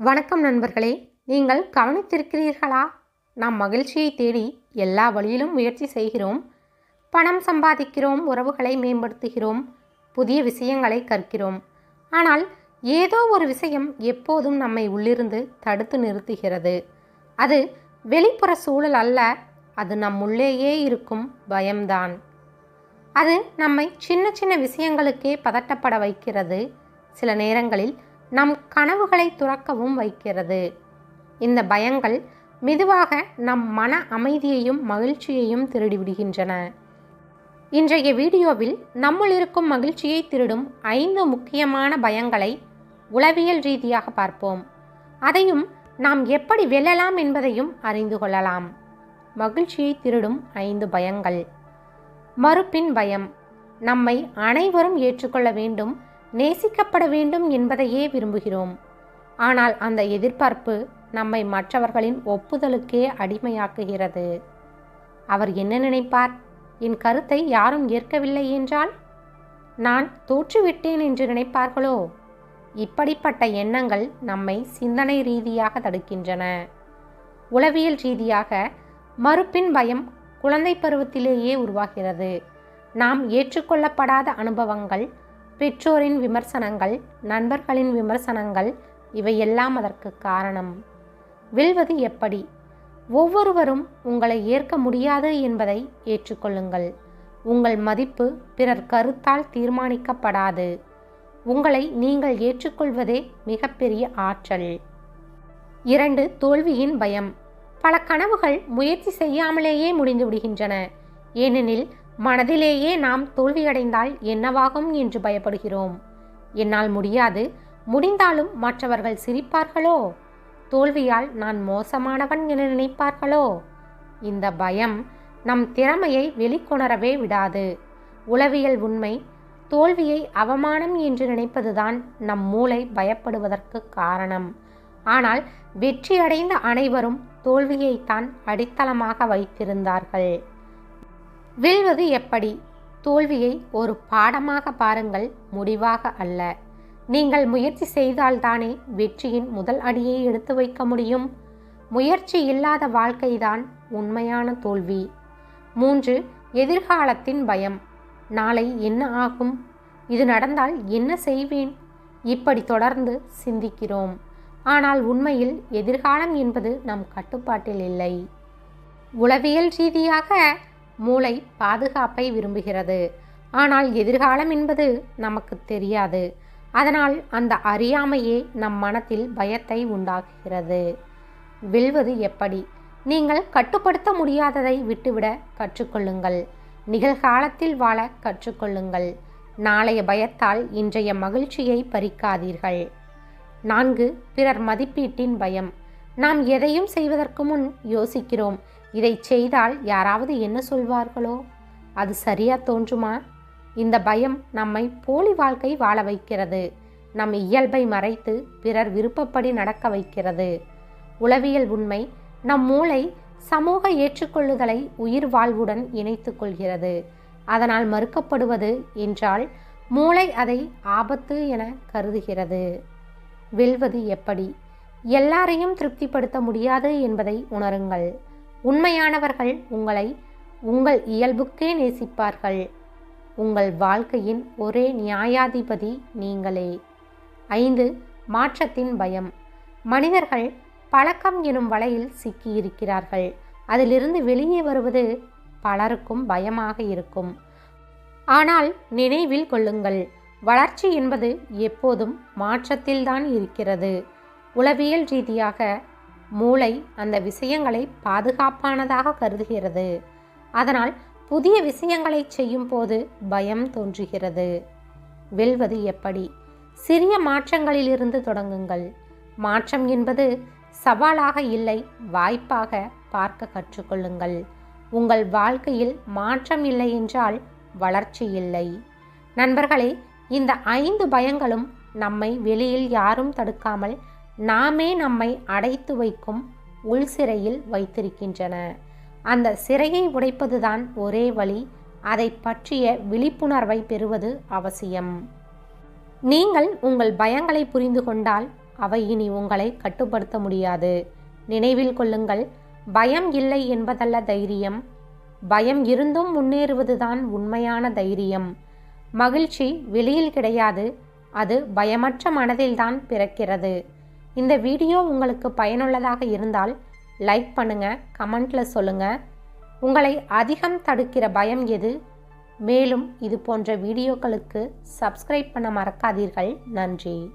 வணக்கம் நண்பர்களே, நீங்கள் கவனித்திருக்கிறீர்களா? நாம் மகிழ்ச்சியை தேடி எல்லா வழியிலும் முயற்சி செய்கிறோம். பணம் சம்பாதிக்கிறோம், உறவுகளை மேம்படுத்துகிறோம், புதிய விஷயங்களை கற்கிறோம். ஆனால் ஏதோ ஒரு விஷயம் எப்போதும் நம்மை உள்ளிருந்து தடுத்து நிறுத்துகிறது. அது வெளிப்புற சூழல் அல்ல, அது நம் உள்ளேயே இருக்கும் பயம்தான். அது நம்மை சின்ன சின்ன விஷயங்களுக்கே பதட்டப்பட வைக்கிறது. சில நேரங்களில் நம் கனவுகளை துறக்கவும் வைக்கிறது. இந்த பயங்கள் மெதுவாக நம் மன அமைதியையும் மகிழ்ச்சியையும் திருடிவிடுகின்றன. இன்றைய வீடியோவில் நம்முள் இருக்கும் மகிழ்ச்சியை திருடும் 5 முக்கியமான பயங்களை உளவியல் ரீதியாக பார்ப்போம். அதையும் நாம் எப்படி வெல்லலாம் என்பதையும் அறிந்து கொள்ளலாம். மகிழ்ச்சியை திருடும் 5 பயங்கள். மறுப்பின் பயம். நம்மை அனைவரும் ஏற்றுக்கொள்ள வேண்டும், நேசிக்கப்பட வேண்டும் என்பதையே விரும்புகிறோம். ஆனால் அந்த எதிர்பார்ப்பு நம்மை மற்றவர்களின் ஒப்புதலுக்கே அடிமையாக்குகிறது. அவர் என்ன நினைப்பார்? என் கருத்தை யாரும் ஏற்கவில்லை என்றால் நான் தோற்றுவிட்டேன் என்று நினைப்பார்களோ? இப்படிப்பட்ட எண்ணங்கள் நம்மை சிந்தனை ரீதியாக தடுக்கின்றன. உளவியல் ரீதியாக மறுப்பின் பயம் குழந்தை பருவத்திலேயே உருவாகிறது. நாம் ஏற்றுக்கொள்ளப்படாத அனுபவங்கள், பெற்றோரின் விமர்சனங்கள், நண்பர்களின் விமர்சனங்கள், இவையெல்லாம் அதற்கு காரணம். வெல்வது எப்படி? ஒவ்வொருவரும் உங்களை ஏற்க முடியாது என்பதை ஏற்றுக்கொள்ளுங்கள். உங்கள் மதிப்பு பிறர் கருத்தால் தீர்மானிக்கப்படாது. உங்களை நீங்கள் ஏற்றுக்கொள்வதே மிகப்பெரிய ஆற்றல். 2. தோல்வியின் பயம். பல கனவுகள் முயற்சி செய்யாமலேயே முடிந்து விடுகின்றன. ஏனெனில் மனதிலேயே நாம் தோல்வியடைந்தால் என்னவாகும் என்று பயப்படுகிறோம். என்னால் முடியாது, முடிந்தாலும் மற்றவர்கள் சிரிப்பார்களோ? தோல்வியால் நான் மோசமானவன் என நினைப்பார்களோ? இந்த பயம் நம் திறமையை வெளிக்கொணரவே விடாது. உளவியல் உண்மை, தோல்வியை அவமானம் என்று நினைப்பதுதான் நம் மூளை பயப்படுவதற்கு காரணம். ஆனால் வெற்றியடைந்த அனைவரும் தோல்வியைத்தான் அடித்தளமாக வைத்திருந்தார்கள். வெல்வது எப்படி? தோல்வியை ஒரு பாடமாக பாருங்கள், முடிவாக அல்ல. நீங்கள் முயற்சி செய்தால்தானே வெற்றியின் முதல் அடியை எடுத்து வைக்க முடியும். முயற்சி இல்லாத வாழ்க்கைதான் உண்மையான தோல்வி. 3. எதிர்காலத்தின் பயம். நாளை என்ன ஆகும்? இது நடந்தால் என்ன செய்வேன்? இப்படி தொடர்ந்து சிந்திக்கிறோம். ஆனால் உண்மையில் எதிர்காலம் என்பது நம் கட்டுப்பாட்டில் இல்லை. உளவியல் ரீதியாக மூளை பாதுகாப்பை விரும்புகிறது. ஆனால் எதிர்காலம் என்பது நமக்கு தெரியாது. அதனால் அந்த அறியாமையே நம் மனத்தில் பயத்தை உண்டாக்குகிறது. வெல்வது எப்படி? நீங்கள் கட்டுப்படுத்த முடியாததை விட்டுவிட கற்றுக்கொள்ளுங்கள். நிகழ்காலத்தில் வாழ கற்றுக்கொள்ளுங்கள். நாளைய பயத்தால் இன்றைய மகிழ்ச்சியை பறிக்காதீர்கள். 4. பிறர் மதிப்பீட்டின் பயம். நாம் எதையும் செய்வதற்கு முன் யோசிக்கிறோம். இதை செய்தால் யாராவது என்ன சொல்வார்களோ? அது சரியா தோன்றுமா? இந்த பயம் நம்மை போலி வாழ்க்கை வாழ வைக்கிறது. நம் இயல்பை மறைத்து பிறர் விருப்பப்படி நடக்க வைக்கிறது. உளவியல் உண்மை, நம் மூளை சமூக ஏற்றுக்கொள்ளுதலை உயிர் வாழ்வுடன் இணைத்து கொள்கிறது. அதனால் மறுக்கப்படுவது என்றால் மூளை அதை ஆபத்து என கருதுகிறது. வெல்வது எப்படி? எல்லாரையும் திருப்திப்படுத்த முடியாது என்பதை உணருங்கள். உண்மையானவர்கள் உங்களை உங்கள் இயல்புக்கே நேசிப்பார்கள். உங்கள் வாழ்க்கையின் ஒரே நியாயாதிபதி நீங்களே. 5. மாற்றத்தின் பயம். மனிதர்கள் பழக்கம் எனும் வலையில் சிக்கியிருக்கிறார்கள். அதிலிருந்து வெளியே வருவது பலருக்கும் பயமாக இருக்கும். ஆனால் நினைவில் கொள்ளுங்கள், வளர்ச்சி என்பது எப்போதும் மாற்றத்தில்தான் இருக்கிறது. உளவியல் ரீதியாக மூளை அந்த விஷயங்களை பாதுகாப்பானதாக கருதுகிறது. அதனால் புதிய விஷயங்களை செய்யும் போது பயம் தோன்றுகிறது. வெல்வது எப்படி? சிறிய மாற்றங்களிலிருந்து தொடங்குங்கள். மாற்றம் என்பது சவாலாக இல்லை, வாய்ப்பாக பார்க்க கற்றுக்கொள்ளுங்கள். உங்கள் வாழ்க்கையில் மாற்றம் இல்லை என்றால் வளர்ச்சி இல்லை. நண்பர்களே, இந்த 5 பயங்களும் நம்மை வெளியில் யாரும் தடுக்காமல் நாமே நம்மை அடைத்து வைக்கும் உள் சிறையில் வைத்திருக்கின்றன. அந்த சிறையை உடைப்பதுதான் ஒரே வழி. அதை பற்றிய விழிப்புணர்வை பெறுவது அவசியம். நீங்கள் உங்கள் பயங்களை புரிந்து கொண்டால் அவை இனி உங்களை கட்டுப்படுத்த முடியாது. நினைவில் கொள்ளுங்கள், பயம் இல்லை என்பதல்ல தைரியம், பயம் இருந்தும் முன்னேறுவதுதான் உண்மையான தைரியம். மகிழ்ச்சி வெளியில் கிடையாது, அது பயமற்ற மனதில்தான் பிறக்கிறது. இந்த வீடியோ உங்களுக்கு பயனுள்ளதாக இருந்தால் லைக் பண்ணுங்க, கமெண்ட்ல சொல்லுங்க. உங்களை அதிகம் தடுக்கிற பயம் எது? மேலும் இது போன்ற வீடியோக்களுக்கு சப்ஸ்கிரைப் பண்ண மறக்காதீர்கள். நன்றி.